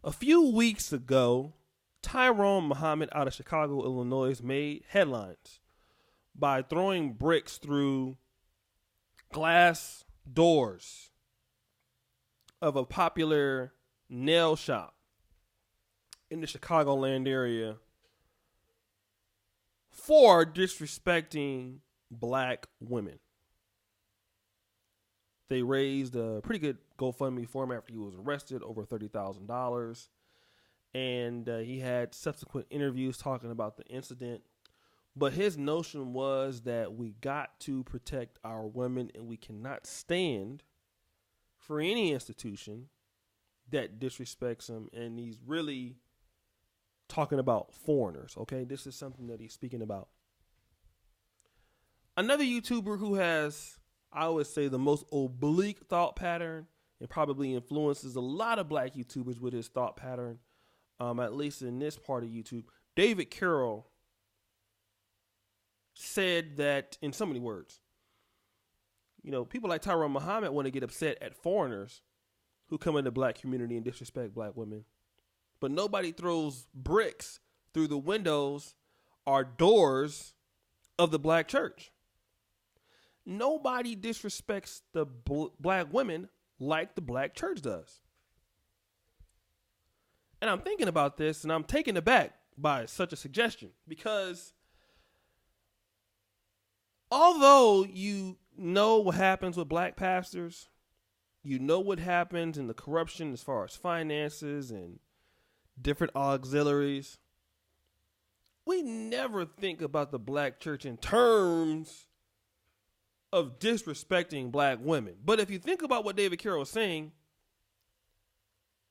A few weeks ago, Tyrone Muhammad out of Chicago, Illinois, made headlines by throwing bricks through glass doors of a popular nail shop in the Chicagoland area for disrespecting black women. They raised a pretty good GoFundMe for him after he was arrested, over $30,000. And he had subsequent interviews talking about the incident. But his notion was that we got to protect our women, and we cannot stand for any institution that disrespects them. And he's really talking about foreigners, okay? This is something that he's speaking about. Another YouTuber who has, I would say, the most oblique thought pattern and probably influences a lot of black YouTubers with his thought pattern, at least in this part of YouTube, David Carroll said that in so many words. You know, people like Tyrone Muhammad want to get upset at foreigners who come in the black community and disrespect black women. But nobody throws bricks through the windows or doors of the black church. Nobody disrespects the black women like the black church does. And I'm thinking about this, and I'm taken aback by such a suggestion, because although you know what happens with black pastors, you know what happens in the corruption as far as finances and different auxiliaries, we never think about the black church in terms of disrespecting black women. But if you think about what David Carroll is saying,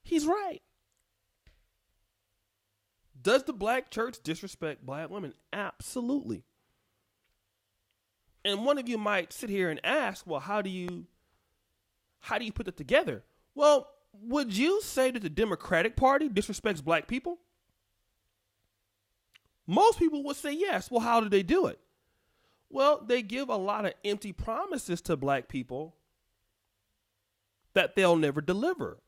he's right. Does the black church disrespect black women? Absolutely. And one of you might sit here and ask, well, how do you put that together? Well, would you say that the Democratic Party disrespects black people? Most people would say yes. Well, how do they do it? Well, they give a lot of empty promises to black people that they'll never deliver.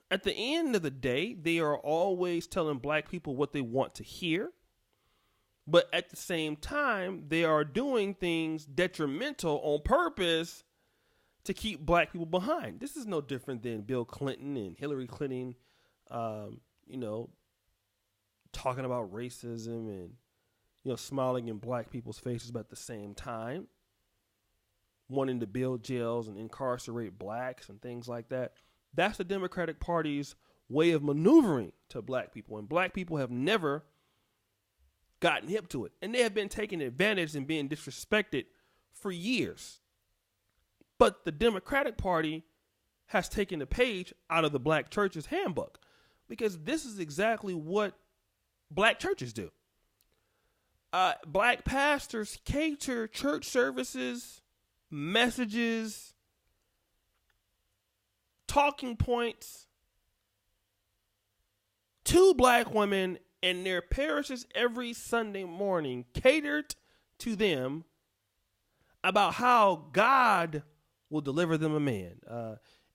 At the end of the day, they are always telling black people what they want to hear. But at the same time, they are doing things detrimental on purpose to keep black people behind. This is no different than Bill Clinton and Hillary Clinton, talking about racism and, smiling in black people's faces, but at the same time, wanting to build jails and incarcerate blacks and things like that. That's the Democratic Party's way of maneuvering to black people. And black people have never gotten hip to it. And they have been taking advantage and being disrespected for years. But the Democratic Party has taken a page out of the black church's handbook, because this is exactly what black churches do. Black pastors cater church services, messages, talking points to black women in their parishes every Sunday morning, catered to them about how God will deliver them a man.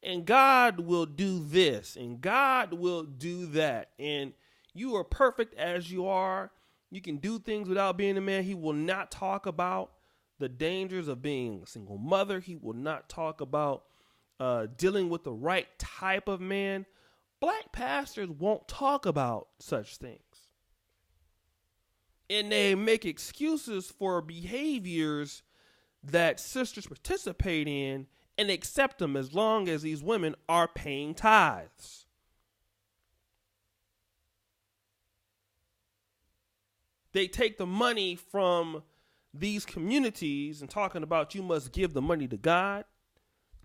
And God will do this, and God will do that. And you are perfect as you are. You can do things without being a man. He will not talk about the dangers of being a single mother. He will not talk about dealing with the right type of man. Black pastors won't talk about such things. And they make excuses for behaviors that sisters participate in and accept them as long as these women are paying tithes. They take the money from these communities and talking about you must give the money to God,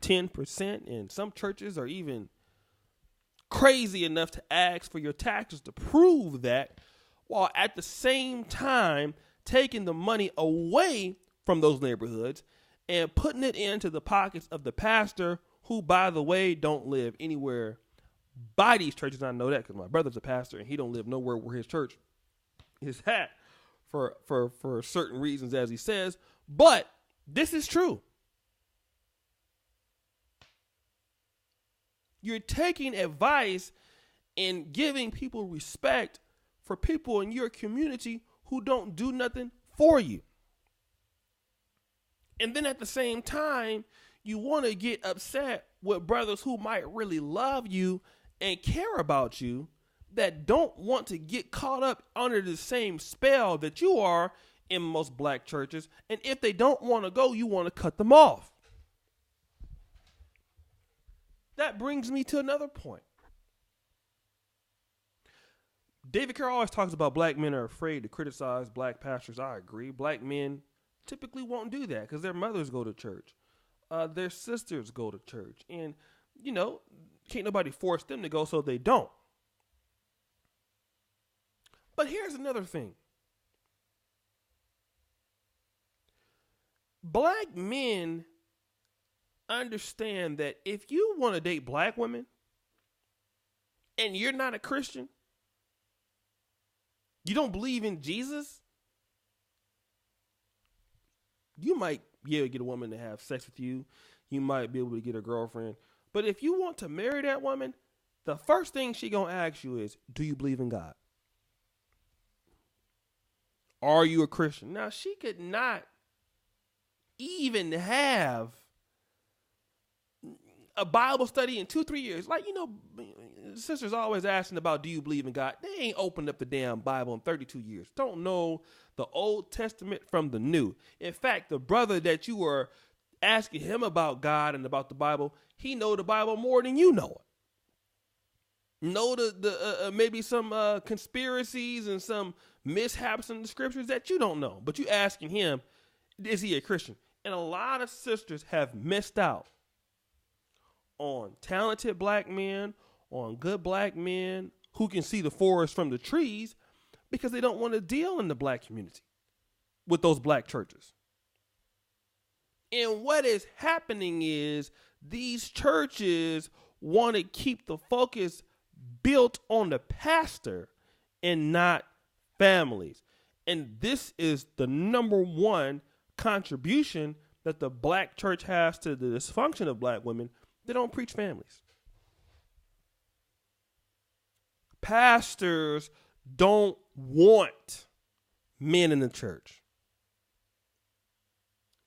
10%. And some churches are even crazy enough to ask for your taxes to prove that, while at the same time taking the money away from those neighborhoods and putting it into the pockets of the pastor, who, by the way, don't live anywhere by these churches. I know that because my brother's a pastor and he don't live nowhere where his church is at for certain reasons, as he says. But this is true. You're taking advice and giving people respect for people in your community who don't do nothing for you. And then at the same time, you want to get upset with brothers who might really love you and care about you that don't want to get caught up under the same spell that you are in most black churches. And if they don't want to go, you want to cut them off. That brings me to another point. David Carroll always talks about black men are afraid to criticize black pastors. I agree. Black men typically won't do that because their mothers go to church. Their sisters go to church. And, you know, can't nobody force them to go, so they don't. But here's another thing. Black men understand that if you want to date black women and you're not a Christian, you don't believe in Jesus, you might be able to get a woman to have sex with you. You might be able to get a girlfriend. But if you want to marry that woman, the first thing she gonna ask you is, do you believe in God? Are you a Christian? Now, she could not even have a Bible study in 2-3 years. Like, you know, sisters always asking about, do you believe in God? They ain't opened up the damn Bible in 32 years. Don't know the Old Testament from the New. In fact, the brother that you were asking him about God and about the Bible, he know the Bible more than you know it. Know the maybe some conspiracies and some mishaps in the scriptures that you don't know. But you asking him, is he a Christian? And a lot of sisters have missed out on talented black men, on good black men who can see the forest from the trees because they don't want to deal in the black community with those black churches. And what is happening is these churches want to keep the focus built on the pastor and not families. And this is the number one contribution that the black church has to the dysfunction of black women. They don't preach families. Pastors don't want men in the church.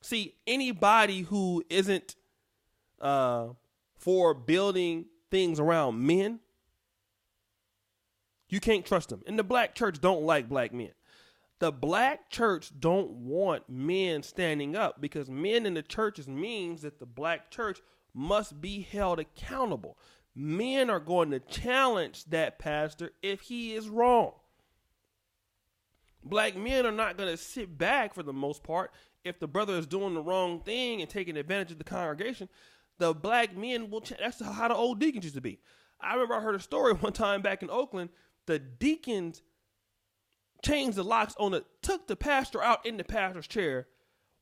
See, anybody who isn't for building things around men, you can't trust them. And the black church don't like black men. The black church don't want men standing up because men in the churches means that the black church must be held accountable. Men are going to challenge that pastor if he is wrong. Black men are not going to sit back for the most part. If the brother is doing the wrong thing and taking advantage of the congregation, the black men will. That's how the old deacons used to be. I remember I heard a story one time back in Oakland. The deacons changed the locks on it, took the pastor out in the pastor's chair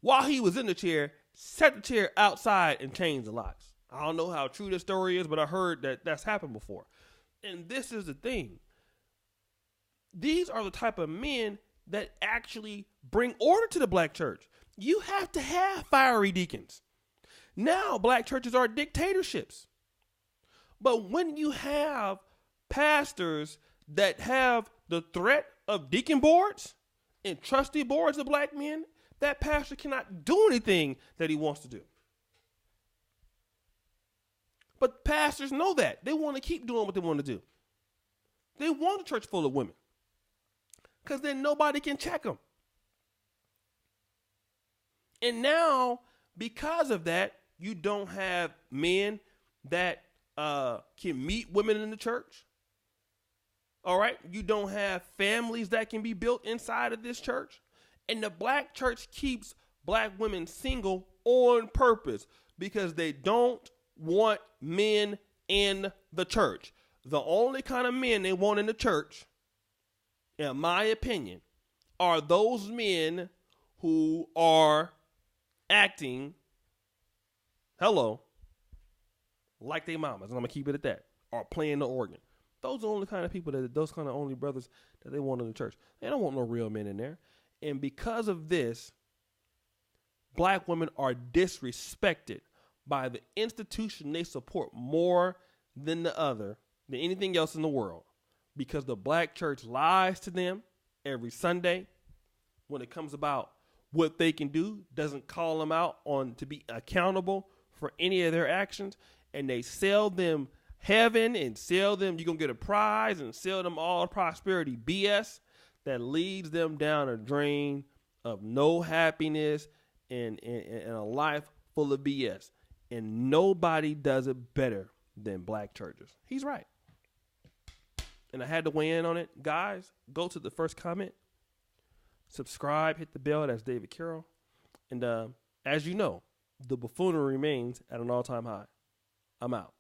while he was in the chair, set the chair outside and changed the locks. I don't know how true this story is, but I heard that that's happened before. And this is the thing. These are the type of men that actually bring order to the black church. You have to have fiery deacons. Now black churches are dictatorships. But when you have pastors that have the threat of deacon boards and trustee boards of black men, that pastor cannot do anything that he wants to do. But pastors know that. They want to keep doing what they want to do. They want a church full of women because then nobody can check them. And now, because of that, you don't have men that can meet women in the church. All right? You don't have families that can be built inside of this church. And the black church keeps black women single on purpose because they don't want men in the church. The only kind of men they want in the church, in my opinion, are those men who are acting, like their mamas, and I'm going to keep it at that, or playing the organ. Those are the only kind of people, those kind of only brothers that they want in the church. They don't want no real men in there. And because of this, black women are disrespected by the institution they support more than the other, than anything else in the world, because the black church lies to them every Sunday when it comes about what they can do, doesn't call them out on to be accountable for any of their actions, and they sell them heaven and sell them you're going to get a prize and sell them all prosperity BS that leads them down a drain of no happiness and a life full of BS. And nobody does it better than black churches. He's right. And I had to weigh in on it. Guys, go to the first comment. Subscribe, hit the bell. That's David Carroll. And as you know, the buffoonery remains at an all-time high. I'm out.